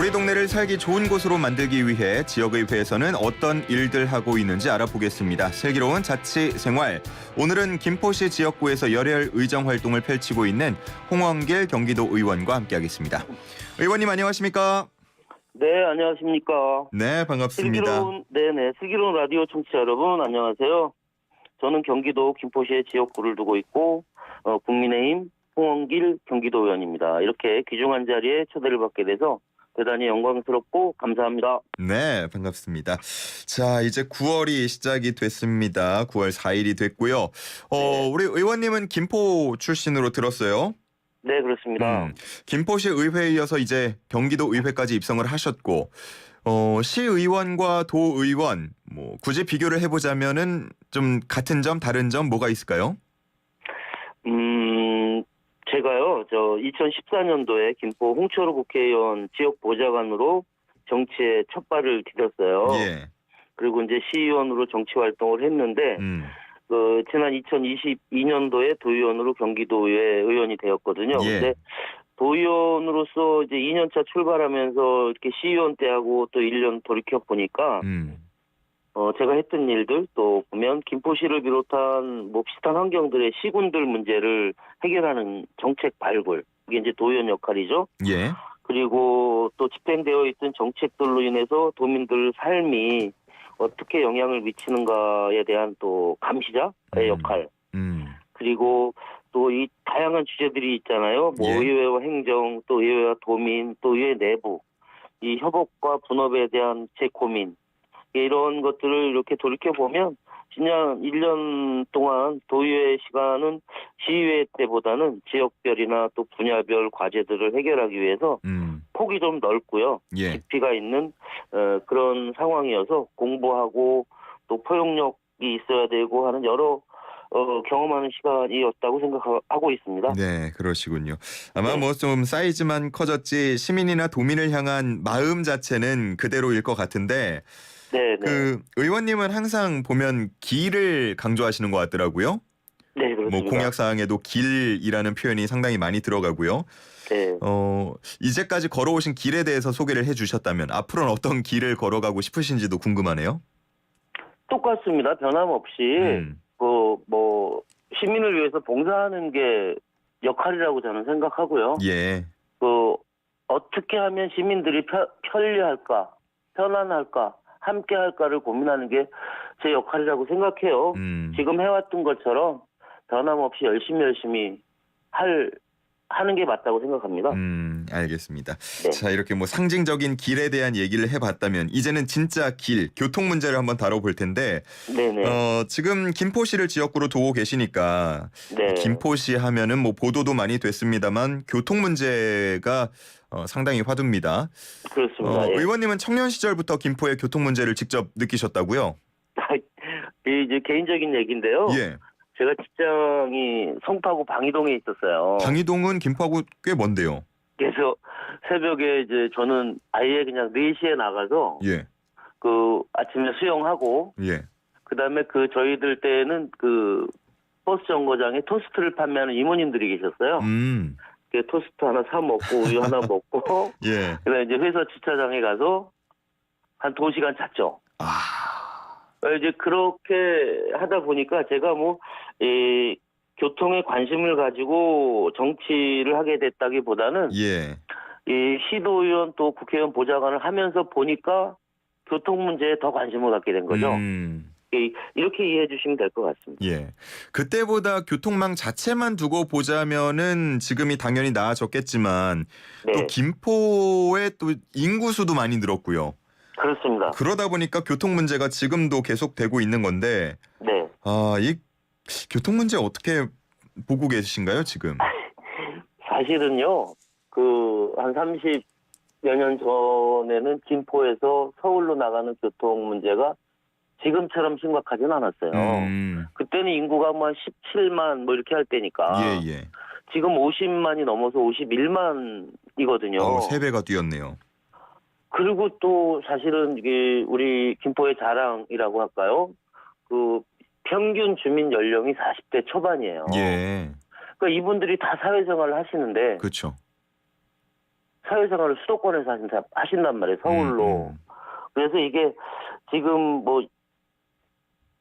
우리 동네를 살기 좋은 곳으로 만들기 위해 지역의회에서는 어떤 일들 하고 있는지 알아보겠습니다. 슬기로운 자치생활. 오늘은 김포시 지역구에서 열혈 의정 활동을 펼치고 있는 홍원길 경기도 의원과 함께하겠습니다. 의원님 안녕하십니까? 네, 안녕하십니까. 네, 반갑습니다. 슬기로운 라디오 청취자 여러분, 안녕하세요. 저는 경기도 김포시의 지역구를 두고 있고, 국민의힘 홍원길 경기도 의원입니다. 이렇게 귀중한 자리에 초대를 받게 돼서 대단히 영광스럽고 감사합니다. 네, 반갑습니다. 자, 이제 9월이 시작이 됐습니다. 9월 4일이 됐고요. 네. 우리 의원님은 김포 출신으로 들었어요. 네, 그렇습니다. 김포시 의회에 이어서 이제 경기도 의회까지 입성을 하셨고, 시의원과 도의원, 굳이 비교를 해보자면은 좀 같은 점, 다른 점 뭐가 있을까요? 제가요, 2014년도에 김포 홍철호 국회의원 지역 보좌관으로 정치에 첫 발을 디뎠어요. 예. 그리고 이제 시의원으로 정치 활동을 했는데, 지난 2022년도에 도의원으로 경기도의회 의원이 되었거든요. 예. 근데 도의원으로서 이제 2년차 출발하면서 이렇게 시의원 때하고 또 1년 돌이켜 보니까, 제가 했던 일들 또 보면 김포시를 비롯한 비슷한 환경들의 시군들 문제를 해결하는 정책 발굴. 이게 이제 도의원 역할이죠. 예. 그리고 또 집행되어 있던 정책들로 인해서 도민들 삶이 어떻게 영향을 미치는가에 대한 또 감시자의 역할. 그리고 또 이 다양한 주제들이 있잖아요. 예. 의회와 행정, 또 의회와 도민, 또 의회 내부. 이 협업과 분업에 대한 제 고민. 이런 것들을 이렇게 돌이켜보면 그냥 1년 동안 도의회 시간은 시의회 때보다는 지역별이나 또 분야별 과제들을 해결하기 위해서 폭이 좀 넓고요. 예. 깊이가 있는 그런 상황이어서 공부하고 또 포용력이 있어야 되고 하는 여러 경험하는 시간이었다고 생각하고 있습니다. 네, 그러시군요. 아마 네. 좀 사이즈만 커졌지 시민이나 도민을 향한 마음 자체는 그대로일 것 같은데 네. 의원님은 항상 보면 길을 강조하시는 것 같더라고요. 네, 그렇습니다. 공약 사항에도 길이라는 표현이 상당히 많이 들어가고요. 네. 이제까지 걸어오신 길에 대해서 소개를 해주셨다면 앞으로는 어떤 길을 걸어가고 싶으신지도 궁금하네요. 똑같습니다. 변함없이 시민을 위해서 봉사하는 게 역할이라고 저는 생각하고요. 예. 어떻게 하면 시민들이 편리할까, 편안할까, 함께 할까를 고민하는 게 제 역할이라고 생각해요. 지금 해왔던 것처럼 변함없이 열심히 하는 게 맞다고 생각합니다. 알겠습니다. 네. 자, 이렇게 상징적인 길에 대한 얘기를 해봤다면 이제는 진짜 길, 교통 문제를 한번 다뤄볼 텐데 네네. 지금 김포시를 지역구로 두고 계시니까 네. 김포시 하면은 보도도 많이 됐습니다만 교통 문제가 상당히 화두입니다. 그렇습니다. 예. 의원님은 청년 시절부터 김포의 교통 문제를 직접 느끼셨다고요? 이제 개인적인 얘기인데요. 예. 제가 직장이 성파구 방이동에 있었어요. 방이동은 김포하고 꽤 먼데요. 그래서 새벽에 이제 저는 아예 그냥 4시에 나가서 예. 아침에 수영하고 예. 그다음에 저희들 때는 버스 정거장에 토스트를 판매하는 이모님들이 계셨어요. 토스트 하나 사 먹고 우유 하나 먹고 예. 그다음에 이제 회사 주차장에 가서 한 2시간 잤죠. 이제 그렇게 하다 보니까 제가 교통에 관심을 가지고 정치를 하게 됐다기보다는 예. 이 시도의원 또 국회의원 보좌관을 하면서 보니까 교통 문제에 더 관심을 갖게 된 거죠. 이렇게 이해해 주시면 될 것 같습니다. 예. 그때보다 교통망 자체만 두고 보자면은 지금이 당연히 나아졌겠지만 네. 또 김포의 또 인구 수도 많이 늘었고요. 그렇습니다. 그러다 보니까 교통 문제가 지금도 계속되고 있는 건데 네. 이 교통 문제 어떻게 보고 계신가요, 지금? 사실은요. 한 30여 년 전에는 김포에서 서울로 나가는 교통 문제가 지금처럼 심각하진 않았어요. 그때는 인구가 17만 이렇게 할 때니까. 예. 지금 50만이 넘어서 51만이거든요. 3배가 뛰었네요. 그리고 또 사실은 이게 우리 김포의 자랑이라고 할까요? 평균 주민 연령이 40대 초반이에요. 예. 그러니까 이분들이 다 사회생활을 하시는데 그렇죠. 사회생활을 수도권에서 하신단 말이에요. 서울로. 그래서 이게 지금 뭐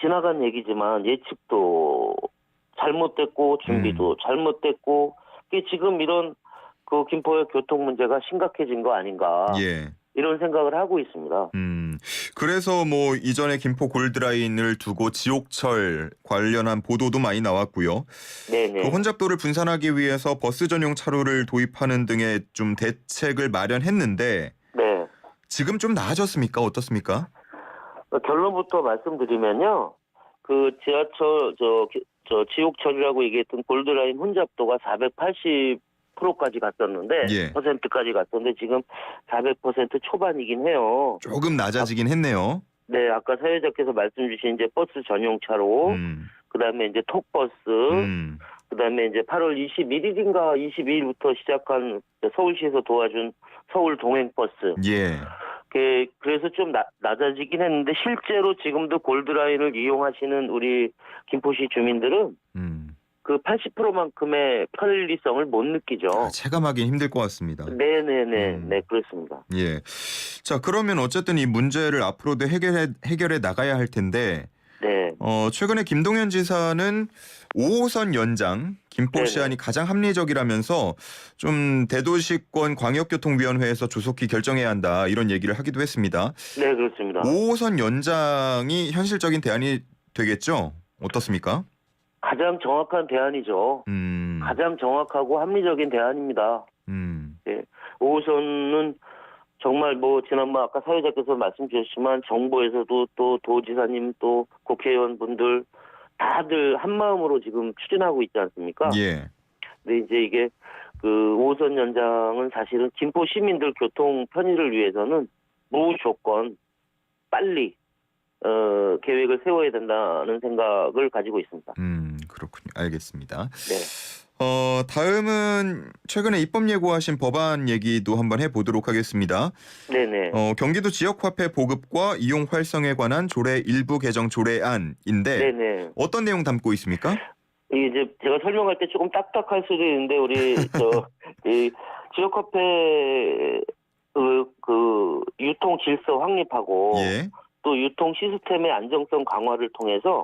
지나간 얘기지만 예측도 잘못됐고 준비도 잘못됐고 이게 지금 이런 그 김포의 교통 문제가 심각해진 거 아닌가 예. 이런 생각을 하고 있습니다. 그래서 뭐 이전에 김포 골드라인을 두고 지옥철 관련한 보도도 많이 나왔고요. 네네. 그 혼잡도를 분산하기 위해서 버스 전용 차로를 도입하는 등의 좀 대책을 마련했는데 네. 지금 좀 나아졌습니까? 어떻습니까? 결론부터 말씀드리면요. 그 지하철 저 지옥철이라고 얘기했던 골드라인 혼잡도가 480%까지 갔었는데 예. %까지 갔었는데 지금 400% 초반이긴 해요. 조금 낮아지긴 했네요. 네, 아까 사회자께서 말씀 주신 이제 버스 전용 차로, 그다음에 이제 톡버스, 그다음에 이제 8월 21일인가 22일부터 시작한 서울시에서 도와준 서울 동행버스. 예. 그래서 좀 낮아지긴 했는데 실제로 지금도 골드라인을 이용하시는 우리 김포시 주민들은 그 80%만큼의 편리성을 못 느끼죠. 체감하기는 힘들 것 같습니다. 네네네. 네, 그렇습니다. 예. 자, 그러면 어쨌든 이 문제를 앞으로도 해결해 나가야 할 텐데 네. 최근에 김동연 지사는 5호선 연장 김포시안이 가장 합리적이라면서 좀 대도시권 광역교통위원회에서 조속히 결정해야 한다 이런 얘기를 하기도 했습니다. 네, 그렇습니다. 5호선 연장이 현실적인 대안이 되겠죠? 어떻습니까? 가장 정확한 대안이죠. 가장 정확하고 합리적인 대안입니다. 네. 5호선은 정말 뭐 지난번 아까 사회자께서 말씀 주셨지만 정부에서도 또 도지사님 또 국회의원분들 다들 한 마음으로 지금 추진하고 있지 않습니까? 예. 근데 이제 이게 그 5호선 연장은 사실은 김포 시민들 교통 편의를 위해서는 무조건 빨리 계획을 세워야 된다는 생각을 가지고 있습니다. 그렇군요. 알겠습니다. 네. 다음은 최근에 입법 예고하신 법안 얘기도 한번 해보도록 하겠습니다. 네네. 경기도 지역화폐 보급과 이용 활성에 관한 조례 일부 개정 조례안인데 네네. 어떤 내용 담고 있습니까? 이게 이제 제가 설명할 때 조금 딱딱할 수도 있는데 우리 이 지역화폐 그 유통 질서 확립하고 예. 또 유통 시스템의 안정성 강화를 통해서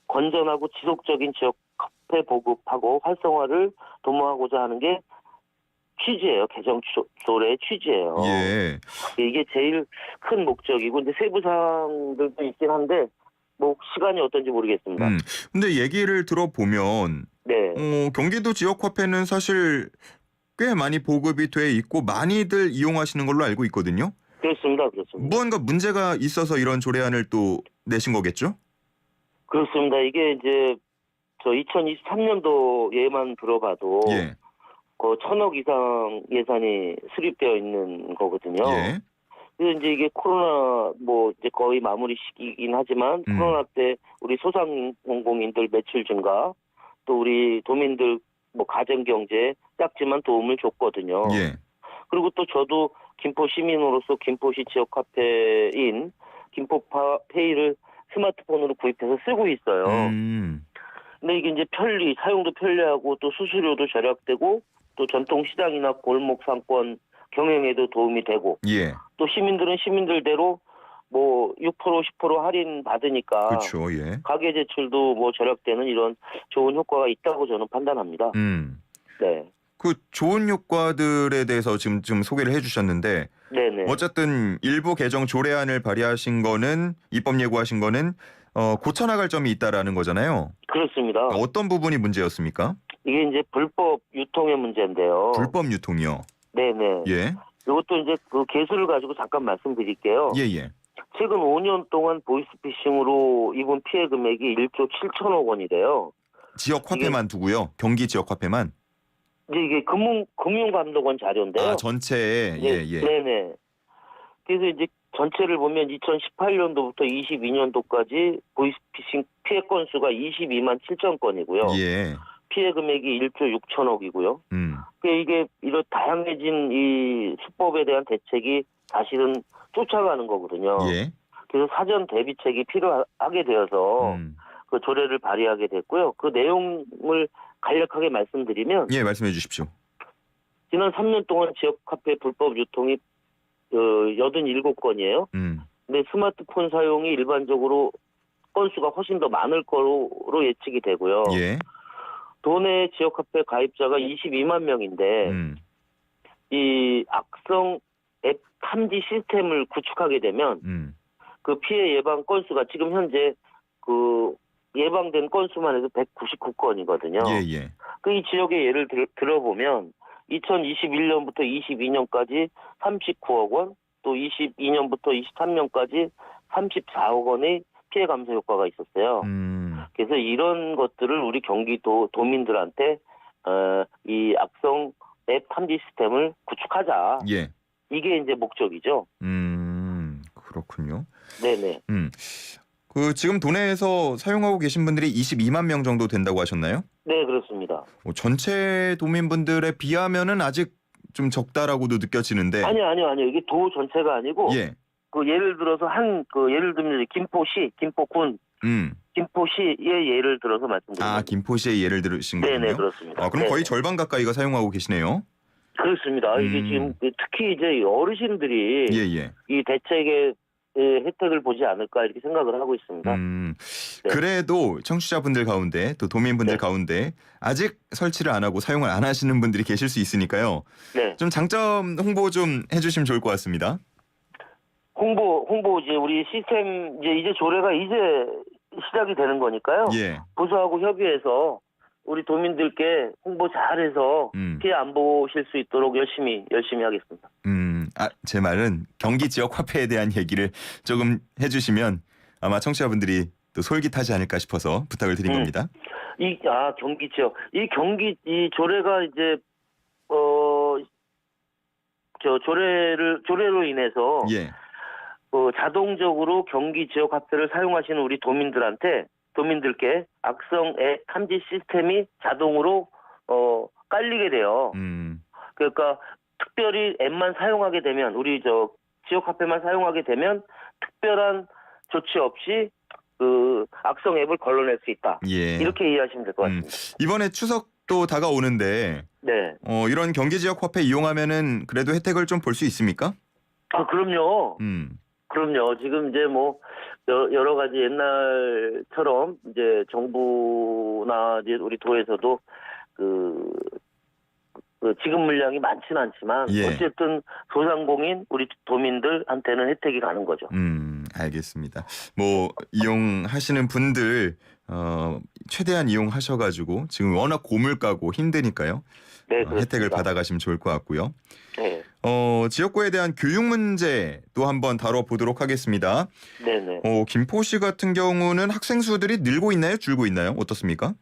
건전하고 지속적인 지역화폐 보급하고 활성화를 도모하고자 하는 게 취지예요. 개정 조례의 취지예요. 예. 이게 제일 큰 목적이고 이제 세부 사항들도 있긴 한데 뭐 시간이 어떤지 모르겠습니다. 근데 얘기를 들어보면 네. 경기도 지역화폐는 사실 꽤 많이 보급이 돼 있고 많이들 이용하시는 걸로 알고 있거든요. 그렇습니다. 그렇습니다. 무언가 문제가 있어서 이런 조례안을 또 내신 거겠죠? 그렇습니다. 이게 이제 저 2023년도 예만 들어봐도 예. 그 1,000억 이상 예산이 수립되어 있는 거거든요. 예. 그래서 이제 이게 코로나 뭐 이제 거의 마무리 시기이긴 하지만 코로나 때 우리 소상공인들 매출 증가 또 우리 도민들 뭐 가정 경제에 작지만 도움을 줬거든요. 예. 그리고 또 저도 김포 시민으로서 김포시 지역 화폐인 김포페이를 스마트폰으로 구입해서 쓰고 있어요. 근데 이게 이제 사용도 편리하고 또 수수료도 절약되고 또 전통 시장이나 골목 상권 경영에도 도움이 되고 예. 또 시민들은 시민들대로 뭐 6% 10% 할인 받으니까 그렇죠. 예. 가계 제출도 뭐 절약되는 이런 좋은 효과가 있다고 저는 판단합니다. 네. 그 좋은 효과들에 대해서 지금 좀 소개를 해주셨는데 네네. 어쨌든 일부 개정 조례안을 발의하신 거는 입법 예고하신 거는 고쳐나갈 점이 있다라는 거잖아요. 그렇습니다. 어떤 부분이 문제였습니까? 이게 이제 불법 유통의 문제인데요. 불법 유통이요. 네네. 예. 이것도 이제 그 개수를 가지고 잠깐 말씀드릴게요. 예예. 최근 5년 동안 보이스피싱으로 입은 피해 금액이 1조 7천억 원이래요. 지역 화폐만 두고요. 경기 지역 화폐만. 이제 이게 금융감독원 자료인데요. 전체에 예. 네네. 그래서 이제 전체를 보면 2018년도부터 22년도까지 보이스피싱 피해 건수가 22만 7천 건이고요. 예. 피해 금액이 1조 6천억이고요. 이게 이런 다양해진 이 수법에 대한 대책이 사실은 쫓아가는 거거든요. 예. 그래서 사전 대비책이 필요하게 되어서 그 조례를 발의하게 됐고요. 그 내용을 간략하게 말씀드리면 예, 말씀해 주십시오. 지난 3년 동안 지역 카페 불법 유통이 87건이에요. 근데 스마트폰 사용이 일반적으로 건수가 훨씬 더 많을 거로 예측이 되고요. 예. 도내 지역 카페 가입자가 22만 명인데 이 악성 앱 탐지 시스템을 구축하게 되면 그 피해 예방 건수가 지금 현재 그 예방된 건수만 해도 199건이거든요. 예. 그 이 지역의 예를 들어보면 2021년부터 22년까지 39억 원, 또 22년부터 23년까지 34억 원의 피해 감소 효과가 있었어요. 그래서 이런 것들을 우리 경기도 도민들한테 이 악성 앱 탐지 시스템을 구축하자. 예. 이게 이제 목적이죠. 그렇군요. 네네. 그 지금 도내에서 사용하고 계신 분들이 22만 명 정도 된다고 하셨나요? 네, 그렇습니다. 전체 도민분들에 비하면은 아직 좀 적다라고도 느껴지는데. 아니요. 이게 도 전체가 아니고 예. 그 예를 들어서 예를 들면 김포시, 김포군, 김포시의 예를 들어서 말씀드립니다. 김포시의 예를 들으신 거군요. 네네, 그렇습니다. 그럼 거의 네네. 절반 가까이가 사용하고 계시네요. 그렇습니다. 이게 지금 특히 이제 어르신들이 예. 이 대책의 혜택을 보지 않을까 이렇게 생각을 하고 있습니다. 네. 그래도 청취자분들 가운데 또 도민분들 네. 가운데 아직 설치를 안 하고 사용을 안 하시는 분들이 계실 수 있으니까요. 네. 좀 장점 홍보 좀 해주시면 좋을 것 같습니다. 홍보 이제 우리 시스템 이제 조례가 이제 시작이 되는 거니까요. 예. 부서하고 협의해서 우리 도민들께 홍보 잘해서 피해 안 보실 수 있도록 열심히 하겠습니다. 제 말은 경기 지역 화폐에 대한 얘기를 조금 해주시면 아마 청취자분들이 또 솔깃하지 않을까 싶어서 부탁을 드린 겁니다. 경기 지역 이 조례가 이제 조례로 인해서 예. 자동적으로 경기 지역 화폐를 사용하시는 우리 도민들께 악성 앱 탐지 시스템이 자동으로 깔리게 돼요. 그러니까 특별히 앱만 사용하게 되면 우리 지역 화폐만 사용하게 되면 특별한 조치 없이 그 악성 앱을 걸러낼 수 있다. 예. 이렇게 이해하시면 될 것 같습니다. 이번에 추석도 다가오는데 네. 이런 경기 지역 화폐 이용하면은 그래도 혜택을 좀 볼 수 있습니까? 그럼요. 그럼요. 지금 이제 뭐 여러 가지 옛날처럼 이제 정부나 이제 우리 도에서도 그 지급 물량이 많지는 않지만 예. 어쨌든 소상공인 우리 도민들한테는 혜택이 가는 거죠. 알겠습니다. 뭐 이용하시는 분들 최대한 이용하셔가지고 지금 워낙 고물가고 힘드니까요. 네, 혜택을 받아가시면 좋을 것 같고요. 네. 지역구에 대한 교육 문제도 한번 다뤄보도록 하겠습니다. 네네. 김포시 같은 경우는 학생 수들이 늘고 있나요? 줄고 있나요? 어떻습니까?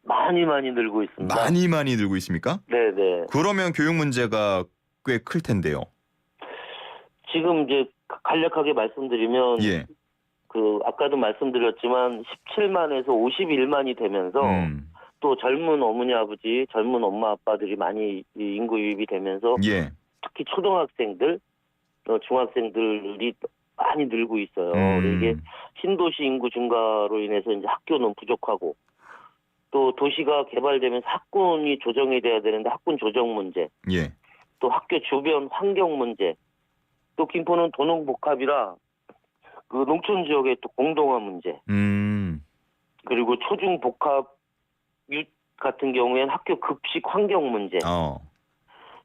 많이 늘고 있습니다. 많이 늘고 있습니까? 네네. 그러면 교육 문제가 꽤 클 텐데요. 지금 이제 간략하게 말씀드리면 예. 아까도 말씀드렸지만 17만에서 51만이 되면서 또 젊은 어머니 아버지, 젊은 엄마 아빠들이 많이 인구 유입이 되면서 예. 특히 초등학생들, 중학생들이 많이 늘고 있어요. 이게 신도시 인구 증가로 인해서 이제 학교는 부족하고 또 도시가 개발되면서 학군이 조정이 돼야 되는데 학군 조정 문제, 예. 또 학교 주변 환경 문제, 또 김포는 도농복합이라 그 농촌 지역의 또 공동화 문제, 그리고 초중복합 같은 경우에는 학교 급식 환경 문제,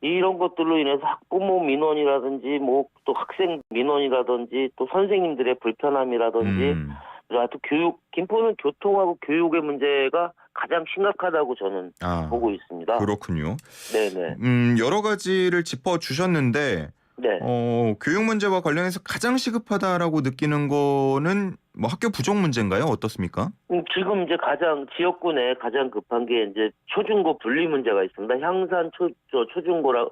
이런 것들로 인해서 학부모 민원이라든지 뭐 또 학생 민원이라든지 또 선생님들의 불편함이라든지 또 김포는 교통하고 교육의 문제가 가장 심각하다고 저는 보고 있습니다. 그렇군요. 네네. 여러 가지를 짚어주셨는데 네. 교육 문제와 관련해서 가장 시급하다라고 느끼는 거는 뭐 학교 부족 문제인가요? 어떻습니까? 지금 이제 지역구 내 가장 급한 게 이제 초중고 분리 문제가 있습니다. 향산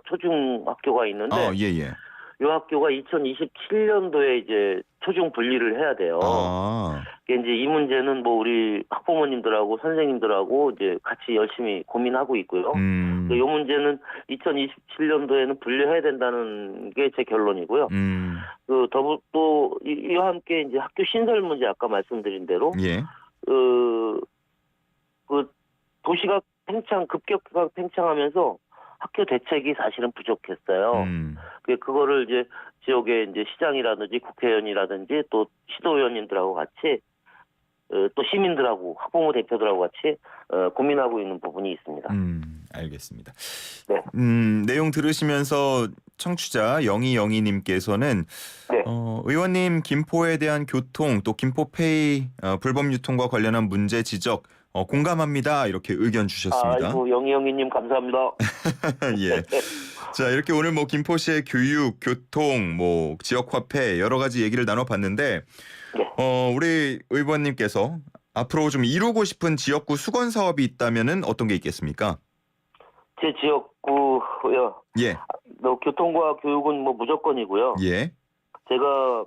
초중학교가 있는데 예. 이 학교가 2027년도에 이제 초중 분리를 해야 돼요. 이제 이 문제는 뭐 우리 학부모님들하고 선생님들하고 이제 같이 열심히 고민하고 있고요. 이 문제는 2027년도에는 분리해야 된다는 게 제 결론이고요. 또 이와 함께 이제 학교 신설 문제 아까 말씀드린 대로 예. 도시가 급격하게 팽창하면서 학교 대책이 사실은 부족했어요. 그거를 이제 지역의 이제 시장이라든지 국회의원이라든지 또 시도의원님들하고 같이 또 시민들하고 학부모 대표들하고 같이 고민하고 있는 부분이 있습니다. 알겠습니다. 네. 내용 들으시면서 청취자 영희영희님께서는 네. 의원님 김포에 대한 교통 또 김포페이 불법 유통과 관련한 문제 지적 공감합니다. 이렇게 의견 주셨습니다. 아이고 영희영희님 감사합니다. 예. 자 이렇게 오늘 뭐 김포시의 교육, 교통, 뭐 지역 화폐 여러 가지 얘기를 나눠봤는데 네. 우리 의원님께서 앞으로 좀 이루고 싶은 지역구 수건 사업이 있다면은 어떤 게 있겠습니까? 제 지역구요. 예. 교통과 교육은 뭐 무조건이고요. 예. 제가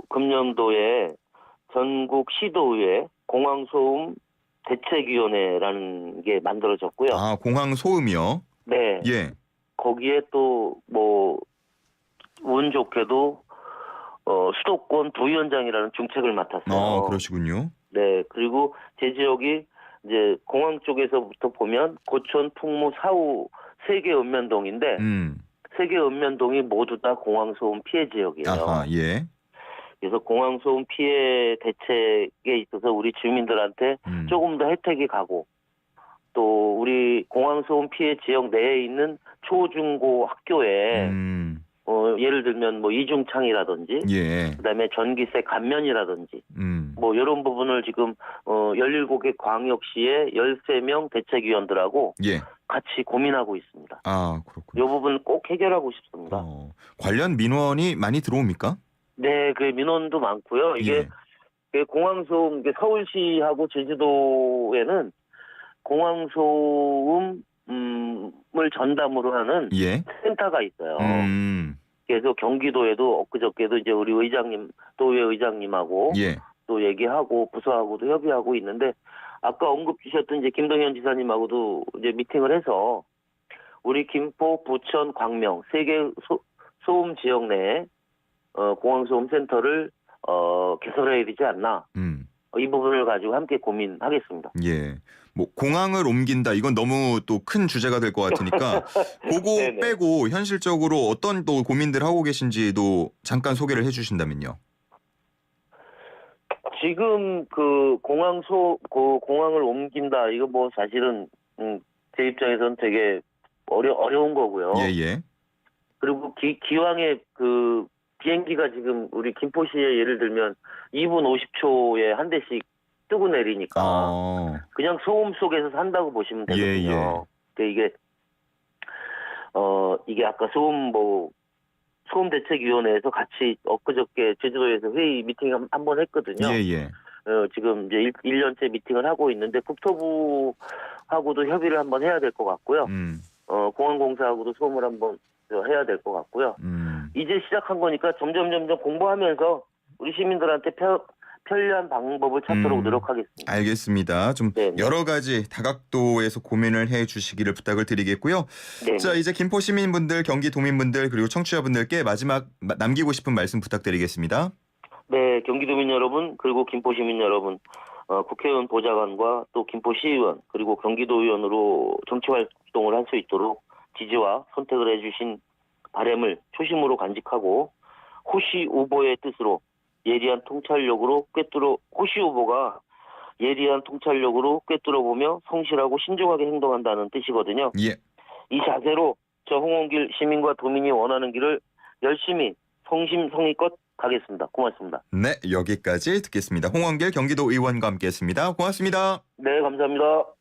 금년도에 전국 시도의회 공항소음 대책위원회라는 게 만들어졌고요. 아 공항 소음이요? 네. 예. 거기에 또 운 좋게도 수도권 부위원장이라는 중책을 맡았어요. 그러시군요. 네. 그리고 제 지역이 이제 공항 쪽에서부터 보면 고촌, 풍무, 사후 3개 읍면동인데 3개 읍면동이 모두 다 공항소음 피해 지역이에요. 아하, 예. 그래서 공항소음 피해 대책에 있어서 우리 주민들한테 조금 더 혜택이 가고 또 우리 공항소음 피해 지역 내에 있는 초, 중, 고 학교에 예를 들면 뭐 이중창이라든지 예. 그다음에 전기세 감면이라든지 뭐 이런 부분을 지금 17개 광역시의 13명 대책위원들하고 예. 같이 고민하고 있습니다. 아, 그렇군요. 이 부분 꼭 해결하고 싶습니다. 관련 민원이 많이 들어옵니까? 네, 그 민원도 많고요. 이게 공항소음, 이게 서울시하고 제주도에는 공항소음을 전담으로 하는 예. 센터가 있어요. 그래서 경기도에도 엊그저께도 이제 우리 의장님, 도의회 의장님하고 예. 또 얘기하고 부서하고도 협의하고 있는데 아까 언급 주셨던 이제 김동현 지사님하고도 이제 미팅을 해서 우리 김포, 부천, 광명 3개 소음 지역 내에 공항소음 센터를 개설해야 되지 않나. 이 부분을 가지고 함께 고민하겠습니다. 예. 뭐 공항을 옮긴다 이건 너무 또 큰 주제가 될 것 같으니까 그거 빼고 현실적으로 어떤 또 고민들 하고 계신지도 잠깐 소개를 해주신다면요. 지금 그 공항을 옮긴다 이거 뭐 사실은 제 입장에서는 되게 어려운 거고요. 예예. 그리고 기왕에 그 비행기가 지금 우리 김포시에 예를 들면 2분 50초에 한 대씩 뜨고 내리니까 그냥 소음 속에서 산다고 보시면 되거든요. 근데 이게 아까 소음 대책위원회에서 같이 엊그저께 제주도에서 회의 미팅 한번 했거든요. 예예. 지금 이제 1년째 미팅을 하고 있는데 국토부하고도 협의를 한번 해야 될 것 같고요. 공항공사하고도 소음을 한번 해야 될 것 같고요. 이제 시작한 거니까 점점 공부하면서 우리 시민들한테 편리한 방법을 찾도록 노력하겠습니다. 알겠습니다. 좀 여러 가지 다각도에서 고민을 해 주시기를 부탁을 드리겠고요. 네네. 자, 이제 김포 시민분들, 경기 도민분들 그리고 청취자분들께 마지막 남기고 싶은 말씀 부탁드리겠습니다. 네, 경기도민 여러분 그리고 김포 시민 여러분, 국회의원 보좌관과 또 김포시의원 그리고 경기도의원으로 정치활동을 할 수 있도록 지지와 선택을 해주신 바람을 초심으로 간직하고 호시 후보의 뜻으로 예리한 통찰력으로 호시 후보가 예리한 통찰력으로 꿰뚫어보며 성실하고 신중하게 행동한다는 뜻이거든요. 예. 이 자세로 저 홍원길 시민과 도민이 원하는 길을 열심히 성심성의껏 가겠습니다. 고맙습니다. 네, 여기까지 듣겠습니다. 홍원길 경기도 의원과 함께했습니다. 고맙습니다. 네, 감사합니다.